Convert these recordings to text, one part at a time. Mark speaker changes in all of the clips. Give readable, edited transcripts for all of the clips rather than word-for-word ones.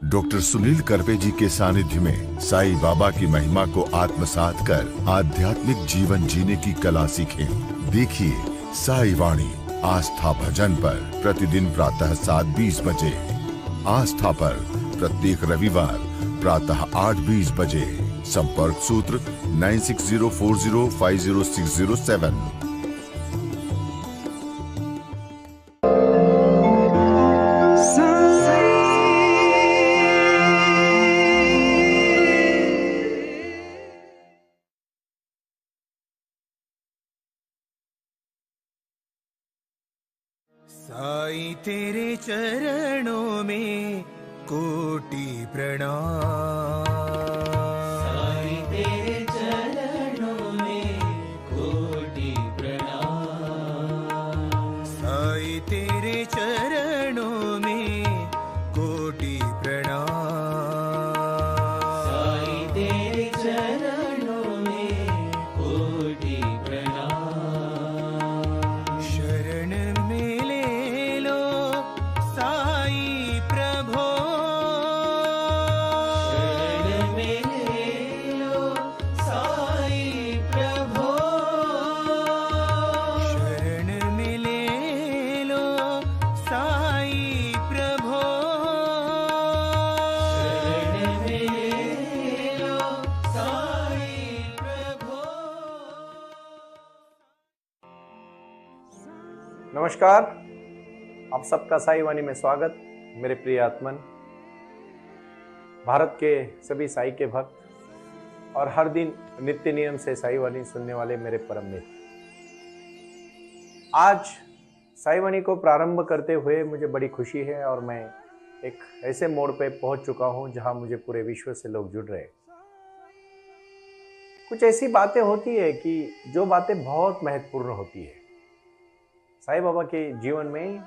Speaker 1: Doctor Sunil Karpe जी के सानिध्य में साईं बाबा की महिमा को आत्मसात कर आध्यात्मिक जीवन जीने की कला सीखें। देखिए साई वाणी आस्था भजन पर प्रतिदिन प्रातः 7:20 बजे, आस्था पर प्रत्येक रविवार प्रातः 8:20 बजे। संपर्क सूत्र 9604050607।
Speaker 2: साईं तेरे चरणों में कोटि प्रणाम।
Speaker 3: साईं तेरे चरणों में कोटि प्रणाम।
Speaker 2: साईं तेरे चरणों में कोटि प्रणाम।
Speaker 3: साईं तेरे चरणों में कोटि प्रणाम।
Speaker 2: शरण में ले लो साईं प्रभो।
Speaker 3: शरण में ले लो साईं प्रभो।
Speaker 2: शरण में ले लो साईं प्रभो।
Speaker 3: शरण में ले लो साईं प्रभो।
Speaker 4: नमस्कार, आप सबका साई वाणी में स्वागत। मेरे प्रिय आत्मन, भारत के सभी साई के भक्त और हर दिन नित्य नियम से साई वाणी सुनने वाले मेरे परम मित्र, आज साई वाणी को प्रारंभ करते हुए मुझे बड़ी खुशी है और मैं एक ऐसे मोड़ पे पहुंच चुका हूं जहां मुझे पूरे विश्व से लोग जुड़ रहे हैं। कुछ ऐसी बातें होती है कि जो बातें बहुत महत्वपूर्ण होती है। साईं बाबा के जीवन में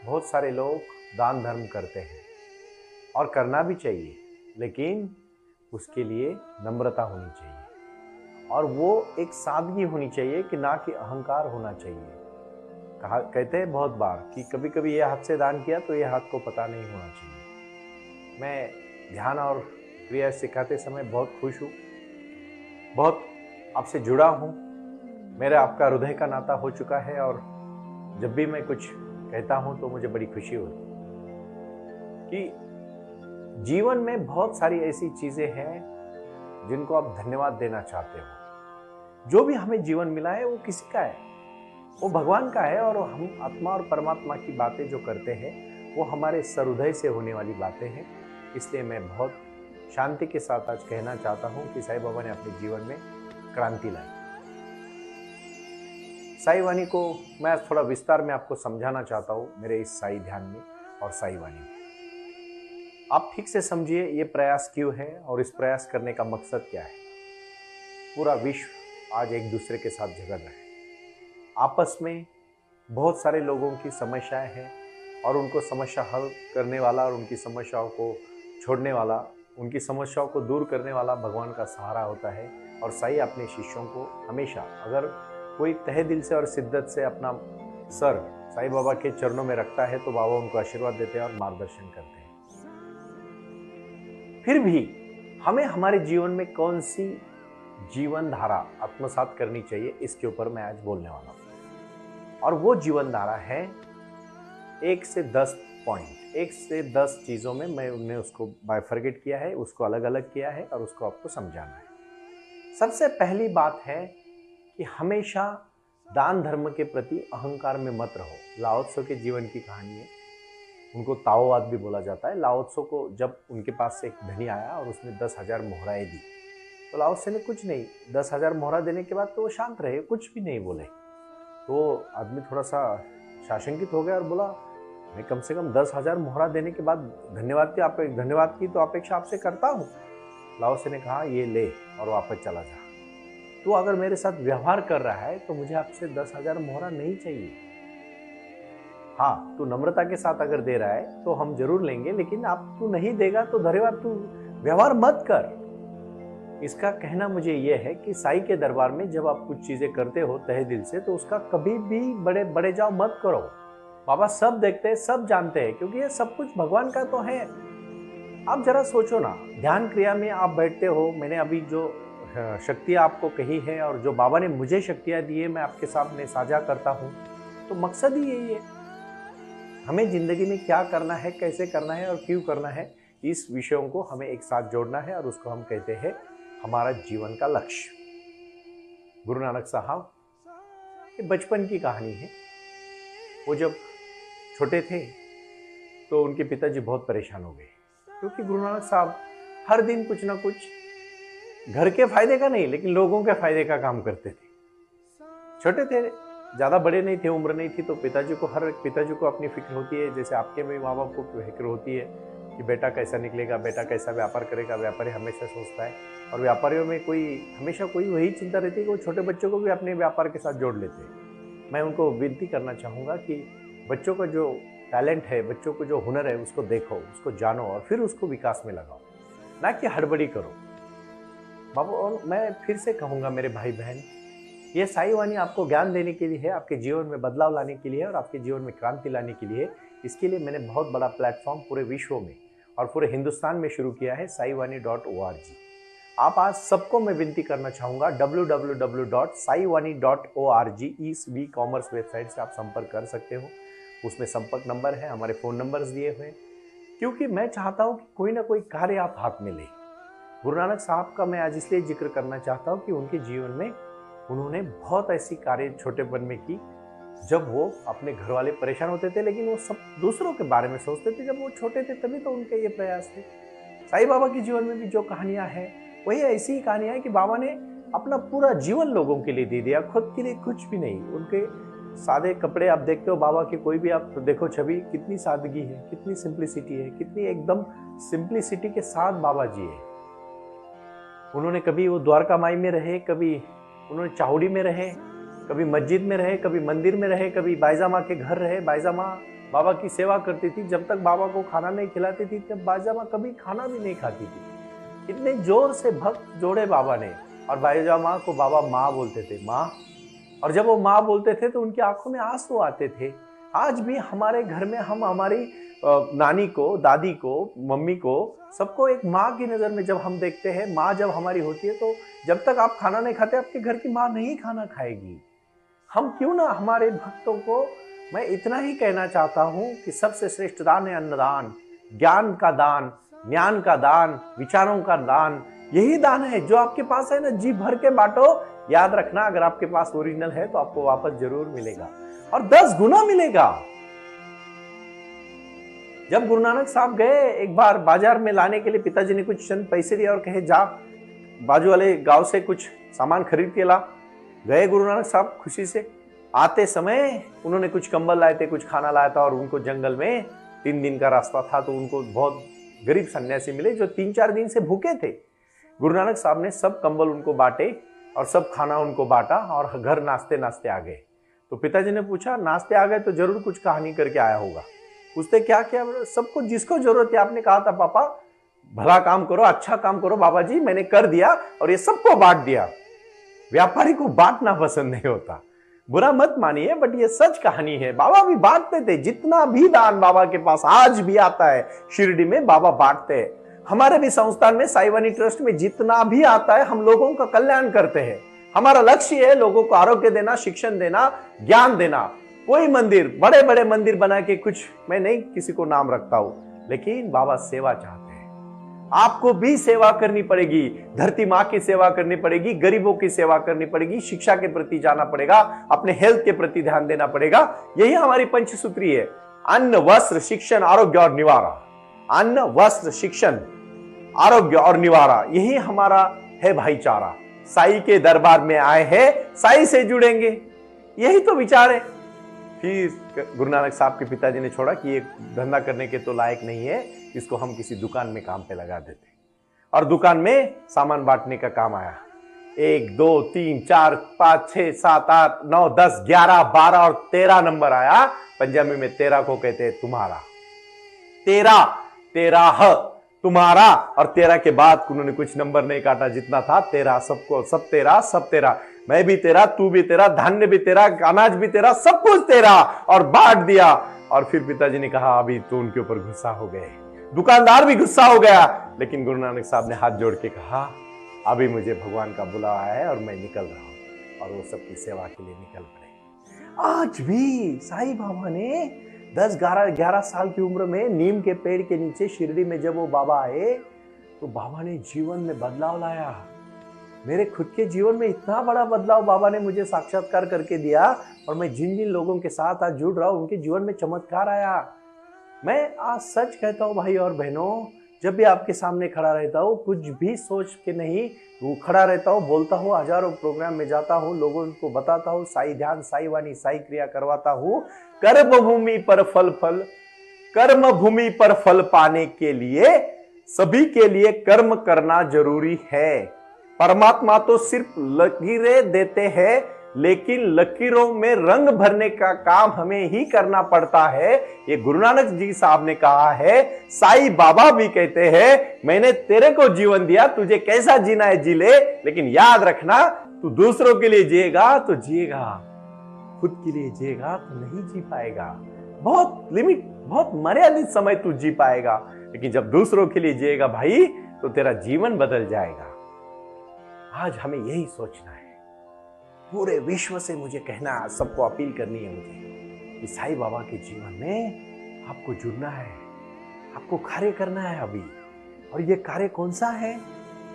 Speaker 4: बहुत सारे लोग दान धर्म करते हैं और करना भी चाहिए, लेकिन उसके लिए नम्रता होनी चाहिए और वो एक सादगी होनी चाहिए कि ना कि अहंकार होना चाहिए। कहते हैं बहुत बार कि कभी कभी ये हाथ से दान किया तो ये हाथ को पता नहीं होना चाहिए। मैं ध्यान और क्रिया सिखाते समय बहुत खुश हूँ, बहुत आपसे जुड़ा हूँ। मेरा आपका हृदय का नाता हो चुका है और जब भी मैं कुछ कहता हूं तो मुझे बड़ी खुशी होती है कि जीवन में बहुत सारी ऐसी चीजें हैं जिनको आप धन्यवाद देना चाहते हो। जो भी हमें जीवन मिला है वो किसी का है, वो भगवान का है और हम आत्मा और परमात्मा की बातें जो करते हैं वो हमारे सहृदय से होने वाली बातें हैं। इसलिए मैं बहुत शांति के साथ आज कहना चाहता हूं कि साईं बाबा ने अपने जीवन में क्रांति लाई। साई वाणी को मैं आज थोड़ा विस्तार में आपको समझाना चाहता हूँ मेरे इस साई ध्यान में और साई वाणी में। आप ठीक से समझिए ये प्रयास क्यों है और इस प्रयास करने का मकसद क्या है। पूरा विश्व आज एक दूसरे के साथ झगड़ रहा है। आपस में बहुत सारे लोगों की समस्याएं हैं और उनको समस्या हल करने वाला और उनकी समस्याओं को छोड़ने वाला, उनकी समस्याओं को दूर करने वाला भगवान का सहारा होता है। और साई अपने शिष्यों को हमेशा, अगर कोई तहे दिल से और शिद्दत से अपना सर साईं बाबा के चरणों में रखता है तो बाबा उनको आशीर्वाद देते हैं और मार्गदर्शन करते हैं। फिर भी हमें हमारे जीवन में कौन सी जीवन धारा आत्मसात करनी चाहिए, इसके ऊपर मैं आज बोलने वाला हूं। और वो जीवन धारा है 1 से 10 पॉइंट, 1 से 10 चीजों में मैंने उसको बाइफरगेट किया है, उसको अलग अलग किया है और उसको आपको समझाना है। सबसे पहली बात है कि हमेशा दान धर्म के प्रति अहंकार में मत रहो। लाओ त्से के जीवन की कहानी है, उनको ताओवाद भी बोला जाता है। लाओ त्से को जब उनके पास से एक धनी आया और उसने 10,000 मोहराएं दी तो लाओ त्से ने कुछ नहीं, 10,000 मोहरा देने के बाद तो वो शांत रहे, कुछ भी नहीं बोले। तो आदमी थोड़ा सा शाशंकित हो गया और बोला, मैं कम से कम 10,000 मोहरा देने के बाद धन्यवाद की तो अपेक्षा आपसे करता हूँ। लाओ त्से ने कहा, ये ले और वापस चला जा। तू अगर मेरे साथ व्यवहार कर रहा है तो मुझे आपसे 10,000 मोहरा नहीं चाहिए। हाँ, तू नम्रता के साथ अगर दे रहा है तो हम जरूर लेंगे, लेकिन आप तू नहीं देगा तो धन्यवाद, तू व्यवहार मत कर। इसका कहना मुझे यह है कि साई के दरबार में जब आप कुछ चीजें करते हो तहे दिल से तो उसका कभी भी बड़े जाओ मत करो। बाबा सब देखते हैं, सब जानते हैं, क्योंकि ये सब कुछ भगवान का तो है। आप जरा सोचो ना, ध्यान क्रिया में आप बैठते हो, मैंने अभी जो शक्तियाँ आपको कही है और जो बाबा ने मुझे शक्तियाँ दी है मैं आपके सामने साझा करता हूँ, तो मकसद ही यही है, हमें जिंदगी में क्या करना है, कैसे करना है और क्यों करना है, इस विषयों को हमें एक साथ जोड़ना है और उसको हम कहते हैं हमारा जीवन का लक्ष्य। गुरु नानक साहब ये बचपन की कहानी है। वो जब छोटे थे तो उनके पिताजी बहुत परेशान हो गए, क्योंकि गुरु नानक साहब हर दिन कुछ ना कुछ घर के फायदे का नहीं लेकिन लोगों के फायदे का काम करते थे। छोटे थे, ज़्यादा बड़े नहीं थे, उम्र नहीं थी, तो पिताजी को हर एक पिताजी को अपनी फिक्र होती है, जैसे आपके भी माँ बाप को फिक्र होती है कि बेटा कैसा निकलेगा, बेटा कैसा व्यापार करेगा। व्यापारी हमेशा सोचता है, और व्यापारियों में हमेशा कोई वही चिंता रहती है कि वो छोटे बच्चों को भी अपने व्यापार के साथ जोड़ लेते हैं। मैं उनको विनती करना चाहूँगा कि बच्चों का जो टैलेंट है, बच्चों को जो हुनर है, उसको देखो, उसको जानो और फिर उसको विकास में लगाओ, ना कि हड़बड़ी करो। बाबू, और मैं फिर से कहूँगा मेरे भाई बहन, ये साई वाणी आपको ज्ञान देने के लिए है, आपके जीवन में बदलाव लाने के लिए है और आपके जीवन में क्रांति लाने के लिए है। इसके लिए मैंने बहुत बड़ा प्लेटफॉर्म पूरे विश्व में और पूरे हिंदुस्तान में शुरू किया है, saiwani.org। आप आज सबको मैं विनती करना चाहूँगा, www.saiwani.org इस वी कॉमर्स वेबसाइट से आप संपर्क कर सकते हो। उसमें संपर्क नंबर है, हमारे फ़ोन नंबर्स दिए हुए हैं, क्योंकि मैं चाहता हूँ कि कोई ना कोई कार्य आप हाथ में लें। गुरु नानक साहब का मैं आज इसलिए जिक्र करना चाहता हूँ कि उनके जीवन में उन्होंने बहुत ऐसी कार्य छोटेपन में की, जब वो अपने घर वाले परेशान होते थे लेकिन वो सब दूसरों के बारे में सोचते थे। जब वो छोटे थे तभी तो उनके ये प्रयास थे। साईं बाबा के जीवन में भी जो कहानियाँ हैं वही ऐसी ही कहानियाँ हैं कि बाबा ने अपना पूरा जीवन लोगों के लिए दे दिया, खुद के लिए कुछ भी नहीं। उनके सादे कपड़े आप देखते हो, बाबा की कोई भी आप देखो छवि, कितनी सादगी है, कितनी सिंप्लिसिटी है, कितनी एकदम सिंप्लिसिटी के साथ बाबा जी है। उन्होंने कभी वो द्वारका माई में रहे, कभी उन्होंने चाहुड़ी में रहे, कभी मस्जिद में रहे, कभी मंदिर में रहे, कभी बाईजामा के घर रहे। बाईजामा बाबा की सेवा करती थी, जब तक बाबा को खाना नहीं खिलाती थी तब बाईजामा कभी खाना भी नहीं खाती थी। इतने जोर से भक्त जोड़े बाबा ने, और बाईजामा को बाबा माँ बोलते थे, माँ। और जब वो माँ बोलते थे तो उनकी आंखों में आंसू आते थे। आज भी हमारे घर में हम हमारी नानी को, दादी को, मम्मी को, सबको एक माँ की नज़र में जब हम देखते हैं, माँ जब हमारी होती है, तो जब तक आप खाना नहीं खाते आपके घर की माँ नहीं खाना खाएगी। हम क्यों ना हमारे भक्तों को, मैं इतना ही कहना चाहता हूँ कि सबसे श्रेष्ठ दान है अन्नदान, ज्ञान का दान, ज्ञान का दान, विचारों का दान। यही दान है जो आपके पास है ना, जी भर के बांटो। याद रखना, अगर आपके पास ओरिजिनल है तो आपको वापस जरूर मिलेगा और 10 गुना मिलेगा। जब गुरु नानक साहब गए एक बार बाजार में लाने के लिए, पिताजी ने कुछ चंद पैसे दिए और कहे जा बाजू वाले गांव से कुछ सामान खरीद के ला। गए गुरु नानक साहब खुशी से। आते समय उन्होंने कुछ कंबल लाए थे, कुछ खाना लाया था, और उनको जंगल में 3 दिन का रास्ता था, तो उनको बहुत गरीब सन्यासी मिले जो 3-4 दिन से भूखे थे। गुरु नानक साहब ने सब कंबल उनको बांटे और सब खाना उनको बांटा और घर नाचते नाचते आ गए। तो पिताजी ने पूछा, नाचते आ गए तो जरूर कुछ कहानी करके आया होगा। पूछते क्या किया? सबको जिसको जरूरत है। आपने कहा था पापा भला काम करो, अच्छा काम करो। बाबा जी मैंने कर दिया और ये सबको बांट दिया। व्यापारी को बांटना पसंद नहीं होता, बुरा मत मानिए, बट ये सच कहानी है। बाबा भी बांटते थे, जितना भी दान बाबा के पास आज भी आता है शिरडी में बाबा बांटते हैं। हमारे भी संस्थान में साई वाणी ट्रस्ट में जितना भी आता है हम लोगों का कल्याण करते हैं। हमारा लक्ष्य है लोगों को आरोग्य देना, शिक्षण देना, ज्ञान देना। कोई मंदिर, बड़े बड़े मंदिर बना के कुछ, मैं नहीं किसी को नाम रखता हूं, लेकिन बाबा सेवा चाहते हैं। आपको भी सेवा करनी पड़ेगी, धरती माँ की सेवा करनी पड़ेगी, गरीबों की सेवा करनी पड़ेगी, शिक्षा के प्रति जाना पड़ेगा, अपने हेल्थ के प्रति ध्यान देना पड़ेगा। यही हमारी पंचसूत्री है, अन्न वस्त्र शिक्षण आरोग्य और निवारा। अन्न वस्त्र शिक्षण आरोग्य और निवारा, यही हमारा है भाईचारा। साई के दरबार में आए हैं, साई से जुड़ेंगे, यही तो विचार है। फिर गुरु नानक साहब के पिताजी ने छोड़ा कि ये धंधा करने के तो लायक नहीं है, इसको हम किसी दुकान में काम पे लगा देते। और दुकान में सामान बांटने का काम आया। 1 2 3 4 5 6 7 8 9 10 11 12 और 13 नंबर आया। पंजाबी में 13 को कहते हैं तुम्हारा। 13 तुम्हारा, और 13 के बाद उन्होंने कुछ नंबर नहीं काटा, जितना था 13, सबको सब 13, सब 13। मैं भी तेरा, तू भी तेरा, धान्य भी तेरा, अनाज भी तेरा, सब कुछ तेरा, और बांट दिया। और फिर पिताजी ने कहा, अभी तो उनके ऊपर गुस्सा हो गए। दुकानदार भी गुस्सा हो गया, लेकिन गुरु नानक साहब ने हाथ जोड़ के कहा, अभी मुझे भगवान का बुलावा है और मैं निकल रहा हूं। और वो सबकी सेवा के लिए निकल पड़े। आज भी साईं बाबा ने 10-11 साल की उम्र में नीम के पेड़ के नीचे शिरडी में जब वो बाबा आए तो बाबा ने जीवन में बदलाव लाया। मेरे खुद के जीवन में इतना बड़ा बदलाव बाबा ने मुझे साक्षात्कार करके दिया, और मैं जिन जिन लोगों के साथ आज जुड़ रहा हूं उनके जीवन में चमत्कार आया। मैं आज सच कहता हूं भाई और बहनों, जब भी आपके सामने खड़ा रहता हूं, कुछ भी सोच के नहीं, वो खड़ा रहता हूं, बोलता हूं, हजारों प्रोग्राम में जाता हूं, लोगों को बताता हूं, साई ध्यान, साई वाणी, साई क्रिया करवाता हूं। कर्म भूमि पर फल पाने के लिए सभी के लिए कर्म करना जरूरी है। परमात्मा तो सिर्फ लकीरें देते हैं, लेकिन लकीरों में रंग भरने का काम हमें ही करना पड़ता है। ये गुरु नानक जी साहब ने कहा है। साईं बाबा भी कहते हैं, मैंने तेरे को जीवन दिया, तुझे कैसा जीना है जी ले, लेकिन याद रखना, तू दूसरों के लिए जिएगा तो जिएगा, खुद के लिए जिएगा तो नहीं जी पाएगा। बहुत मर्यादित समय तू जी पाएगा, लेकिन जब दूसरों के लिए जिएगा भाई, तो तेरा जीवन बदल जाएगा। आज हमें यही सोचना है। पूरे विश्व से मुझे कहना, सबको अपील करनी है मुझे कि साईं बाबा के जीवन में आपको जुड़ना है, आपको कार्य करना है अभी। और ये कार्य कौन सा है?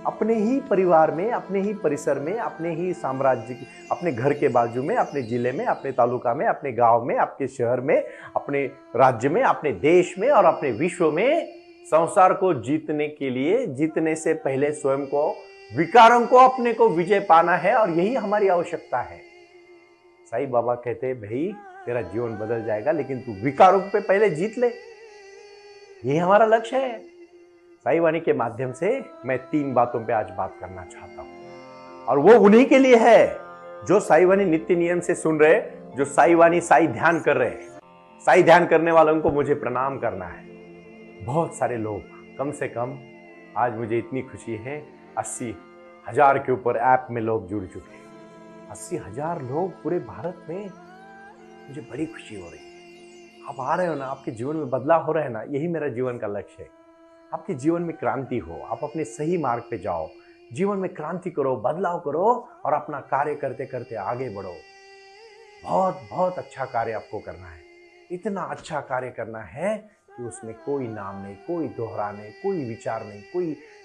Speaker 4: अपने ही परिवार में, अपने ही परिसर में, अपने ही साम्राज्य, अपने घर के बाजू में, अपने जिले में, अपने तालुका में, अपने गांव में, आपके शहर में, अपने राज्य में, अपने देश में और अपने विश्व में संसार को जीतने के लिए, जीतने से पहले स्वयं को, विकारों को, अपने को विजय पाना है। और यही हमारी आवश्यकता है। साईं बाबा कहते हैं, भाई तेरा जीवन बदल जाएगा, लेकिन तू विकारों पे पहले जीत ले। यही हमारा लक्ष्य है। साईं वाणी के माध्यम से मैं 3 बातों पे आज बात करना चाहता हूं, और वो उन्हीं के लिए है जो साईं वाणी नित्य नियम से सुन रहे, जो साईं वाणी साई ध्यान कर रहे हैं। साई ध्यान करने वालों को मुझे प्रणाम करना है। बहुत सारे लोग, कम से कम आज मुझे इतनी खुशी है, 80,000 के ऊपर ऐप में लोग जुड़ चुके हैं। 80,000 लोग पूरे भारत में, मुझे बड़ी खुशी हो रही है। आप आ रहे हो ना, आपके जीवन में बदलाव हो रहा है ना, यही मेरा जीवन का लक्ष्य है। आपके जीवन में क्रांति हो, आप अपने सही मार्ग पे जाओ, जीवन में क्रांति करो, बदलाव करो और अपना कार्य करते करते आगे बढ़ो। बहुत अच्छा कार्य आपको करना है। इतना अच्छा कार्य करना है कि उसमें कोई नाम नहीं, कोई दोहरा नहीं, कोई विचार नहीं,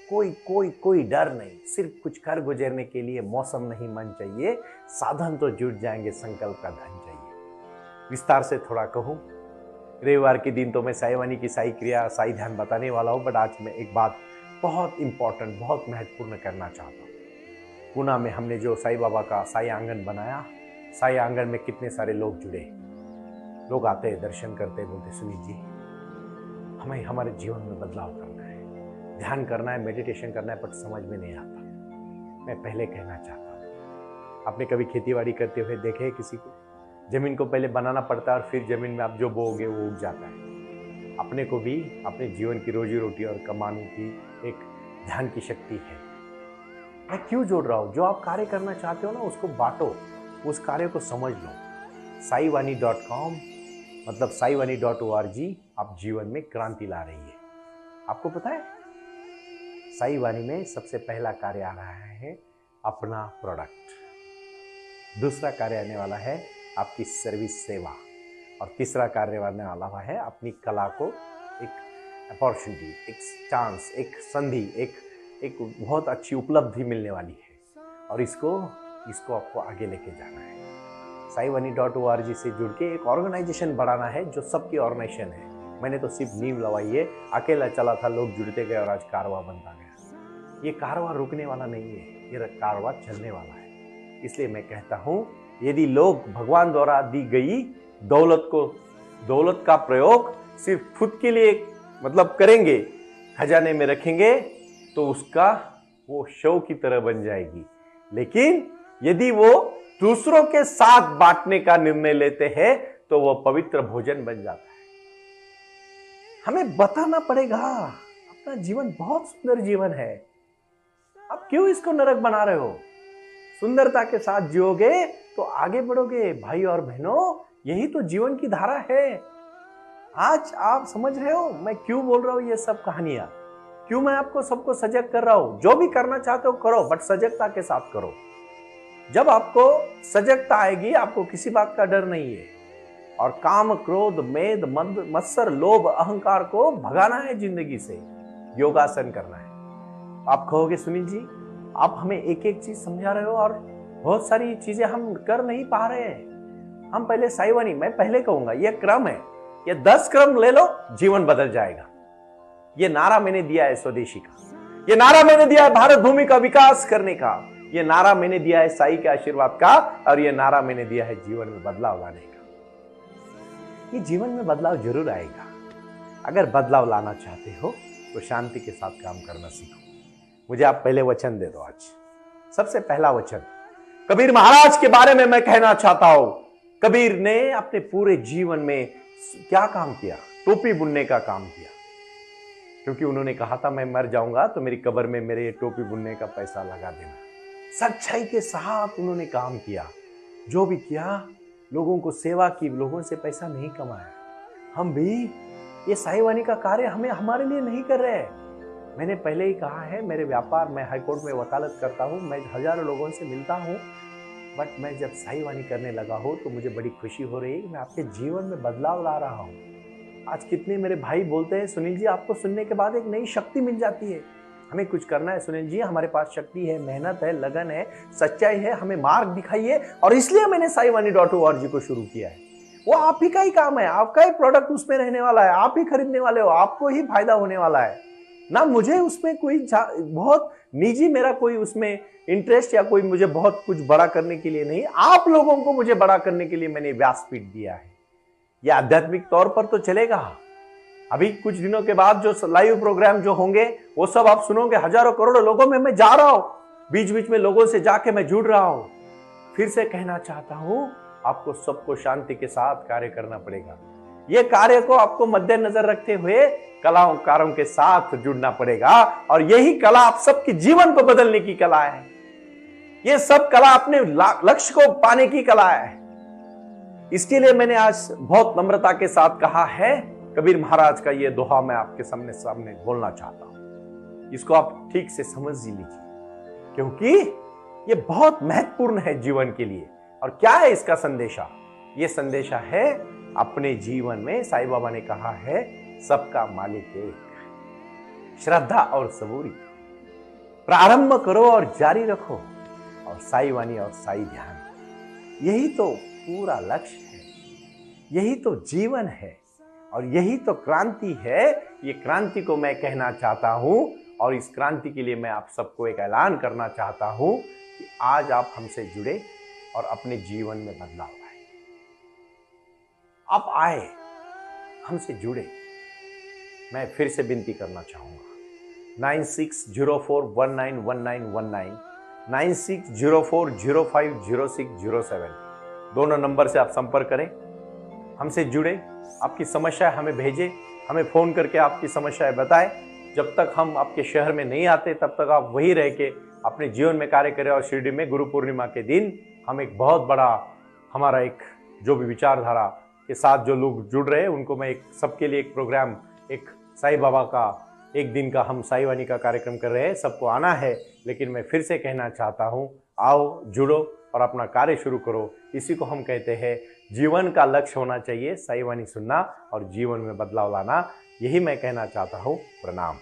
Speaker 4: कोई डर नहीं। सिर्फ कुछ कर गुजरने के लिए मौसम नहीं, मन चाहिए। साधन तो जुट जाएंगे, संकल्प का धन चाहिए। विस्तार से थोड़ा कहूँ, रविवार के दिन तो मैं साईं वाणी की साई क्रिया, साई ध्यान बताने वाला हूँ, बट आज मैं एक बात बहुत इंपॉर्टेंट, बहुत महत्वपूर्ण करना चाहता हूँ। पुणे में हमने जो साईं बाबा का साई आंगन बनाया, साई आंगन में कितने सारे लोग जुड़े। लोग आते हैं, दर्शन करते हैं, बोलते सुनीत जी हमें हमारे जीवन में बदलाव करना है, ध्यान करना है, मेडिटेशन करना है, बट समझ में नहीं आता। मैं पहले कहना चाहता हूँ, आपने कभी खेतीबाड़ी करते हुए देखे किसी को? जमीन को पहले बनाना पड़ता है और फिर जमीन में आप जो बोओगे वो उग जाता है। अपने को भी अपने जीवन की रोजी रोटी और कमाने की एक ध्यान की शक्ति है। मैं क्यों जोड़ रहा हूँ? जो आप कार्य करना चाहते हो ना, उसको बांटो, उस कार्य को समझ लो। saiwani.com मतलब saiwani.org आप जीवन में क्रांति ला रही है। आपको पता है, साईं वाणी में सबसे पहला कार्य आ रहा है अपना प्रोडक्ट, दूसरा कार्य आने वाला है आपकी सर्विस सेवा, और तीसरा कार्य आने वाला है अपनी कला को एक अपॉर्चुनिटी, एक चांस, एक संधि, एक बहुत अच्छी उपलब्धि मिलने वाली है, और इसको आपको आगे लेके जाना है। saiwani.org से जुड़ के एक ऑर्गेनाइजेशन बढ़ाना है जो सबकी ऑर्गेनाइजेशन है। मैंने तो सिर्फ नींव लवाई है, अकेला चला था, लोग जुड़ते गए और आज कारवा बनता गया। ये कारवा रुकने वाला नहीं है, ये कारवा चलने वाला है। इसलिए मैं कहता हूँ, यदि लोग भगवान द्वारा दी गई दौलत का प्रयोग सिर्फ खुद के लिए मतलब करेंगे, खजाने में रखेंगे, तो उसका वो शव की तरह बन जाएगी। लेकिन यदि वो दूसरों के साथ बांटने का निर्णय लेते हैं, तो वो पवित्र भोजन बन जाता है। हमें बताना पड़ेगा, अपना जीवन बहुत सुंदर जीवन है, आप क्यों इसको नरक बना रहे हो? सुंदरता के साथ जियोगे तो आगे बढ़ोगे। भाई और बहनों, यही तो जीवन की धारा है। आज आप समझ रहे हो मैं क्यों बोल रहा हूं ये सब कहानियां, क्यों मैं आपको सबको सजग कर रहा हूं। जो भी करना चाहते हो करो, बट सजगता के साथ करो। जब आपको सजगता आएगी, आपको किसी बात का डर नहीं है। और काम, क्रोध, मेद, मद, मत्सर, लोभ, अहंकार को भगाना है जिंदगी से, योगासन करना है। आप कहोगे सुनील जी आप हमें एक एक चीज समझा रहे हो और बहुत सारी चीजें हम कर नहीं पा रहे हैं। हम पहले साईवानी, मैं पहले कहूंगा ये क्रम है, ये 10 क्रम ले लो, जीवन बदल जाएगा। ये नारा मैंने दिया है स्वदेशी का, ये नारा मैंने दिया है भारत भूमि का विकास करने का, ये नारा मैंने दिया है साई के आशीर्वाद का, और ये नारा मैंने दिया है जीवन में बदलाव लाने का। ये जीवन में बदलाव जरूर आएगा। अगर बदलाव लाना चाहते हो तो शांति के साथ काम करना सीखो। मुझे आप पहले वचन दे दो। आज सबसे पहला वचन कबीर महाराज के बारे में मैं कहना चाहता हूं। कबीर ने अपने पूरे जीवन में क्या काम किया? टोपी बुनने का काम किया, क्योंकि उन्होंने कहा था मैं मर जाऊंगा तो मेरी कब्र में मेरे टोपी बुनने का पैसा लगा देना। सच्चाई के साथ उन्होंने काम किया, जो भी किया लोगों को सेवा की, लोगों से पैसा नहीं कमाया। हम भी ये साईवानी का कार्य हमारे लिए नहीं कर रहे हैं। मैंने पहले ही कहा है, मेरे व्यापार, मैं हाईकोर्ट में वकालत करता हूँ, मैं हजारों लोगों से मिलता हूँ, बट मैं जब साईवानी करने लगा हूँ तो मुझे बड़ी खुशी हो रही है। मैं आपके जीवन में बदलाव ला रहा हूँ। आज कितने मेरे भाई बोलते हैं सुनील जी आपको सुनने के बाद एक नई शक्ति मिल जाती है, हमें कुछ करना है सुनील जी, हमारे पास शक्ति है, मेहनत है, लगन है, सच्चाई है, हमें मार्ग दिखाइए। और इसलिए मैंने साईवानी.org को शुरू किया है। वो आप ही का ही काम है, आपका ही प्रोडक्ट उसमें रहने वाला है, आप ही खरीदने वाले हो, आपको ही फायदा होने वाला है ना। मुझे उसमें कोई बहुत निजी मेरा कोई उसमें इंटरेस्ट या कोई मुझे बहुत कुछ बड़ा करने के लिए नहीं, आप लोगों को मुझे बड़ा करने के लिए मैंने व्यासपीठ दिया है। यह आध्यात्मिक तौर पर तो चलेगा। अभी कुछ दिनों के बाद जो लाइव प्रोग्राम जो होंगे वो सब आप सुनोगे। हजारों करोड़ों लोगों में मैं जा रहा हूं, बीच बीच में लोगों से जाके मैं जुड़ रहा हूं। फिर से कहना चाहता हूं, आपको सबको शांति के साथ कार्य करना पड़ेगा। ये कार्य को आपको मद्देनजर रखते हुए कलाकारों के साथ जुड़ना पड़ेगा, और यही कला आप सबके जीवन को बदलने की कला है। ये सब कला अपने लक्ष्य को पाने की कला है। इसके लिए मैंने आज बहुत नम्रता के साथ कहा है, कबीर महाराज का ये दोहा मैं आपके सामने बोलना चाहता हूं। इसको आप ठीक से समझ लीजिए, क्योंकि ये बहुत महत्वपूर्ण है जीवन के लिए। और क्या है इसका संदेशा? ये संदेशा है अपने जीवन में साईं बाबा ने कहा है सबका मालिक एक, श्रद्धा और सबूरी, प्रारंभ करो और जारी रखो, और साईवानी और साई ध्यान, यही तो पूरा लक्ष्य है, यही तो जीवन है, और यही तो क्रांति है। ये क्रांति को मैं कहना चाहता हूं, और इस क्रांति के लिए मैं आप सबको एक ऐलान करना चाहता हूं कि आज आप हमसे जुड़े और अपने जीवन में बदलाव लाए। आप आए, हमसे जुड़े। मैं फिर से विनती करना चाहूंगा, 9604191919, 9604050607 दोनों नंबर से आप संपर्क करें, हमसे जुड़े, आपकी समस्या हमें भेजें, हमें फोन करके आपकी समस्याएं बताएं। जब तक हम आपके शहर में नहीं आते तब तक आप वहीं रह के अपने जीवन में कार्य करें। और शिरडी में गुरु पूर्णिमा के दिन हम एक बहुत बड़ा, हमारा एक जो भी विचारधारा के साथ जो लोग जुड़ रहे हैं उनको मैं एक सबके लिए एक प्रोग्राम, एक साईं बाबा का एक दिन का हम साईवानी का कार्यक्रम कर रहे हैं। सबको आना है, लेकिन मैं फिर से कहना चाहता हूँ, आओ, जुड़ो और अपना कार्य शुरू करो। इसी को हम कहते हैं जीवन का लक्ष्य होना चाहिए साईवानी सुनना और जीवन में बदलाव लाना। यही मैं कहना चाहता हूँ। प्रणाम।